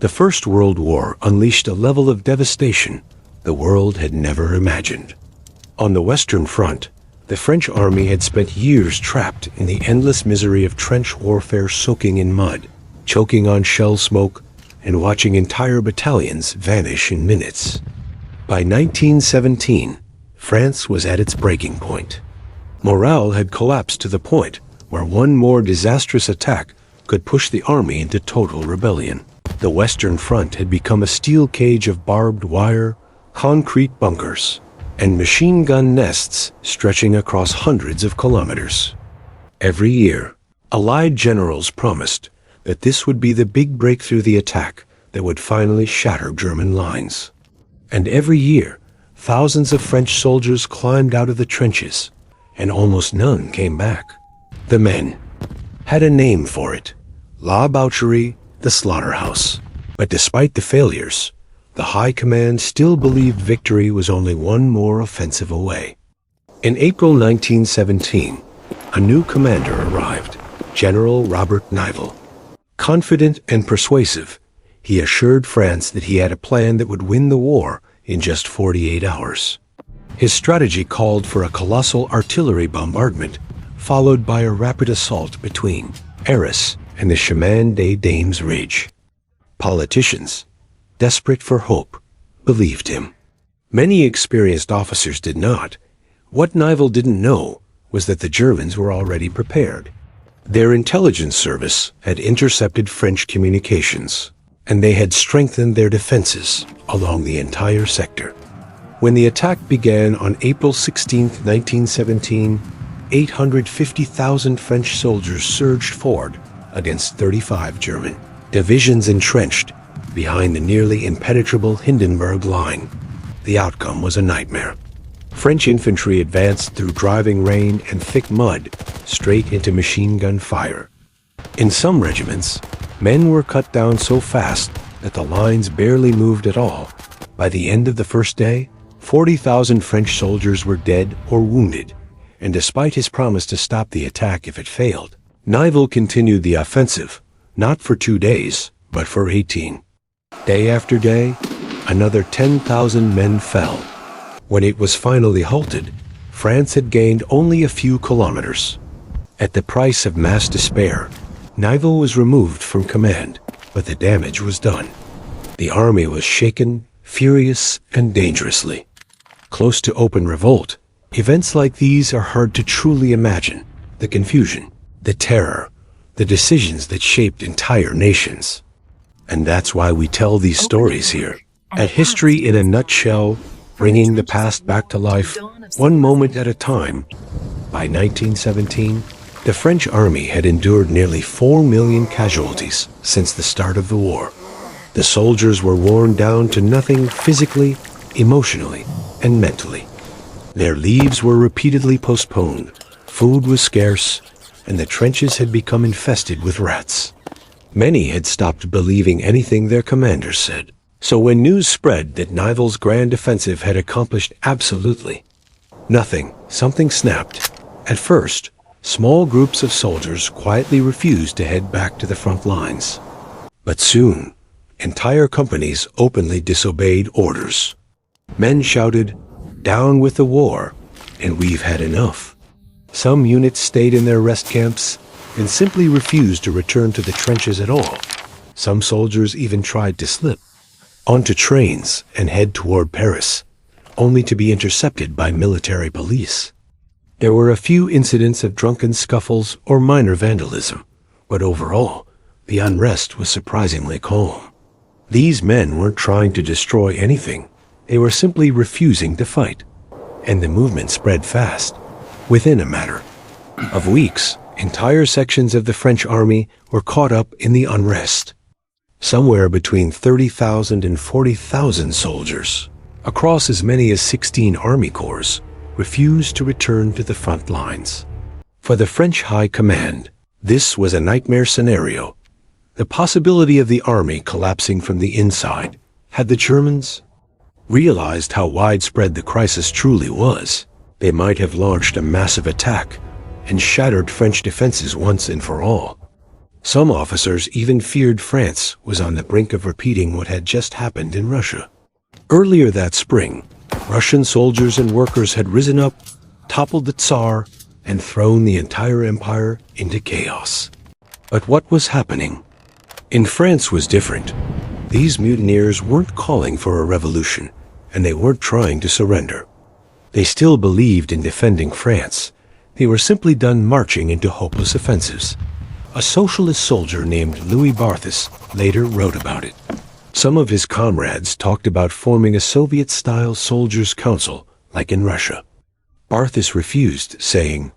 The First World War unleashed a level of devastation the world had never imagined. On the Western Front, the French army had spent years trapped in the endless misery of trench warfare, soaking in mud, choking on shell smoke, and watching entire battalions vanish in minutes. By 1917, France was at its breaking point. Morale had collapsed to the point where one more disastrous attack could push the army into total rebellion. The Western Front had become a steel cage of barbed wire, concrete bunkers, and machine gun nests stretching across hundreds of kilometers. Every year, Allied generals promised that this would be the big breakthrough, the attack that would finally shatter German lines. And every year, thousands of French soldiers climbed out of the trenches, and almost none came back. The men had a name for it: La Boucherie, the Slaughterhouse. But despite the failures, the High Command still believed victory was only one more offensive away. In April 1917, a new commander arrived, General Robert Nivelle. Confident and persuasive, he assured France that he had a plan that would win the war in just 48 hours. His strategy called for a colossal artillery bombardment, followed by a rapid assault between Arras and the Chemin des Dames Ridge. Politicians, desperate for hope, believed him. Many experienced officers did not. What Nivelle didn't know was that the Germans were already prepared. Their intelligence service had intercepted French communications, and they had strengthened their defenses along the entire sector. When the attack began on April 16, 1917, 850,000 French soldiers surged forward against 35 German divisions entrenched behind the nearly impenetrable Hindenburg Line. The outcome was a nightmare. French infantry advanced through driving rain and thick mud straight into machine gun fire. In some regiments, men were cut down so fast that the lines barely moved at all. By the end of the first day, 40,000 French soldiers were dead or wounded, and despite his promise to stop the attack if it failed, Nivelle continued the offensive, not for 2 days, but for 18. Day after day, another 10,000 men fell. When it was finally halted, France had gained only a few kilometers. At the price of mass despair, Nivelle was removed from command, but the damage was done. The army was shaken, furious, and dangerously close to open revolt. Events like these are hard to truly imagine. The confusion, the terror, the decisions that shaped entire nations. And that's why we tell these stories here, at History in a Nutshell, bringing the past back to life, one moment at a time. By 1917, the French army had endured nearly 4 million casualties since the start of the war. The soldiers were worn down to nothing physically, emotionally, and mentally. Their leaves were repeatedly postponed, food was scarce, and the trenches had become infested with rats. Many had stopped believing anything their commanders said. So when news spread that Nivelle's grand offensive had accomplished absolutely nothing, something snapped. At first, small groups of soldiers quietly refused to head back to the front lines. But soon, entire companies openly disobeyed orders. Men shouted, "Down with the war," and "We've had enough." Some units stayed in their rest camps and simply refused to return to the trenches at all. Some soldiers even tried to slip onto trains and head toward Paris, only to be intercepted by military police. There were a few incidents of drunken scuffles or minor vandalism, but overall, the unrest was surprisingly calm. These men weren't trying to destroy anything. They were simply refusing to fight. And the movement spread fast. Within a matter of weeks, entire sections of the French army were caught up in the unrest. Somewhere between 30,000 and 40,000 soldiers, across as many as 16 army corps, refused to return to the front lines. For the French High Command, this was a nightmare scenario. The possibility of the army collapsing from the inside. Had the Germans realized how widespread the crisis truly was, they might have launched a massive attack and shattered French defenses once and for all. Some officers even feared France was on the brink of repeating what had just happened in Russia. Earlier that spring, Russian soldiers and workers had risen up, toppled the Tsar, and thrown the entire empire into chaos. But what was happening in France was different. These mutineers weren't calling for a revolution, and they weren't trying to surrender. They still believed in defending France. They were simply done marching into hopeless offensives. A socialist soldier named Louis Barthès later wrote about it. Some of his comrades talked about forming a Soviet-style soldiers' council, like in Russia. Barthès refused, saying,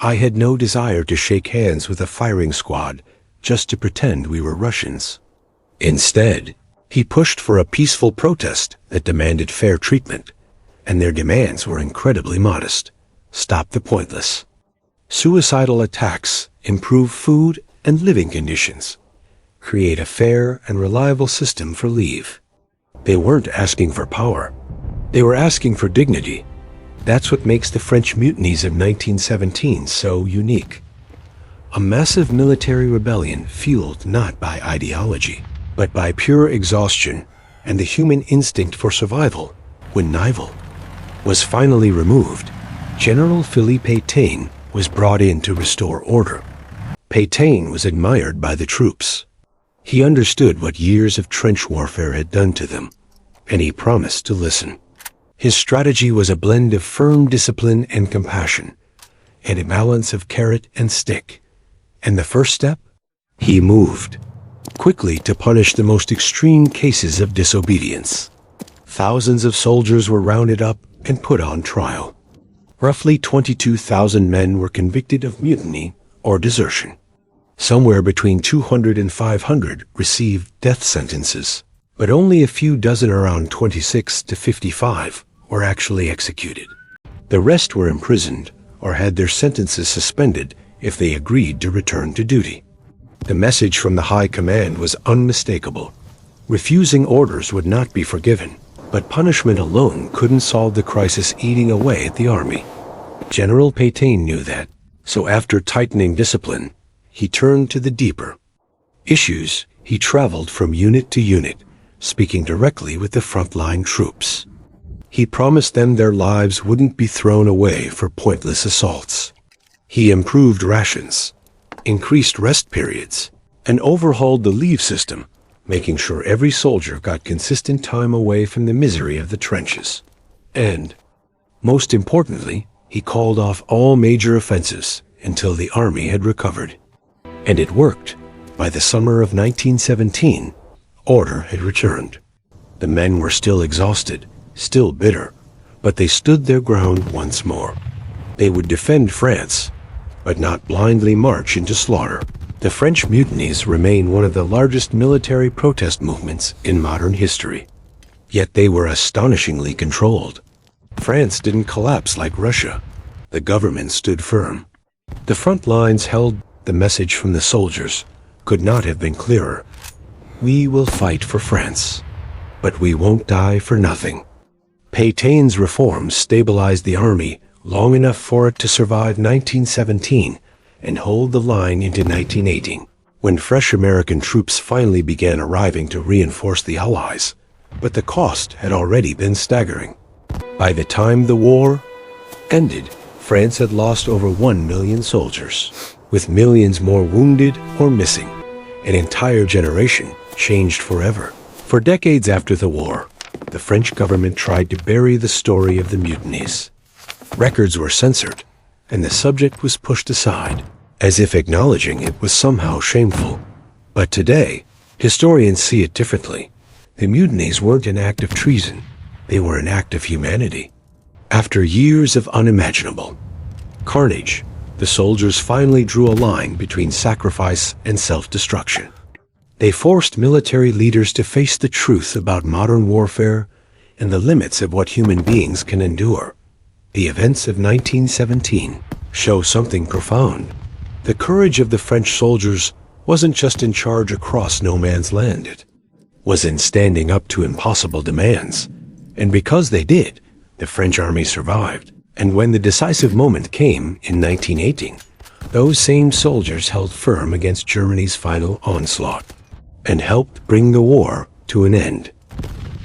"I had no desire to shake hands with a firing squad just to pretend we were Russians." Instead, he pushed for a peaceful protest that demanded fair treatment, and their demands were incredibly modest. Stop the pointless suicidal attacks, improve food and living conditions, create a fair and reliable system for leave. They weren't asking for power. They were asking for dignity. That's what makes the French mutinies of 1917 so unique. A massive military rebellion fueled not by ideology, but by pure exhaustion and the human instinct for survival. When Nivelle was finally removed, General Philippe Pétain was brought in to restore order. Pétain was admired by the troops. He understood what years of trench warfare had done to them, and he promised to listen. His strategy was a blend of firm discipline and compassion, and a balance of carrot and stick. And the first step? He moved quickly to punish the most extreme cases of disobedience. Thousands of soldiers were rounded up and put on trial. Roughly 22,000 men were convicted of mutiny or desertion. Somewhere between 200 and 500 received death sentences, but only a few dozen, around 26 to 55, were actually executed. The rest were imprisoned or had their sentences suspended if they agreed to return to duty. The message from the high command was unmistakable. Refusing orders would not be forgiven, but punishment alone couldn't solve the crisis eating away at the army. General Pétain knew that, so after tightening discipline, he turned to the deeper issues. He traveled from unit to unit, speaking directly with the frontline troops. He promised them their lives wouldn't be thrown away for pointless assaults. He improved rations, increased rest periods, and overhauled the leave system, making sure every soldier got consistent time away from the misery of the trenches. And, most importantly, he called off all major offensives until the army had recovered. And it worked. By the summer of 1917, order had returned. The men were still exhausted, still bitter, but they stood their ground once more. They would defend France, but not blindly march into slaughter. The French mutinies remain one of the largest military protest movements in modern history. Yet they were astonishingly controlled. France didn't collapse like Russia. The government stood firm. The front lines held. The message from the soldiers could not have been clearer. We will fight for France, but we won't die for nothing. Pétain's reforms stabilized the army long enough for it to survive 1917 and hold the line into 1918, when fresh American troops finally began arriving to reinforce the Allies. But the cost had already been staggering. By the time the war ended, France had lost over 1 million soldiers, with millions more wounded or missing. An entire generation changed forever. For decades after the war, the French government tried to bury the story of the mutinies. Records were censored, and the subject was pushed aside, as if acknowledging it was somehow shameful. But today, historians see it differently. The mutinies weren't an act of treason. They were an act of humanity. After years of unimaginable carnage, the soldiers finally drew a line between sacrifice and self-destruction. They forced military leaders to face the truth about modern warfare and the limits of what human beings can endure. The events of 1917 show something profound. The courage of the French soldiers wasn't just in charge across no man's land. It was in standing up to impossible demands. And because they did, the French army survived. And when the decisive moment came in 1918, Those same soldiers held firm against Germany's final onslaught and helped bring the war to an end.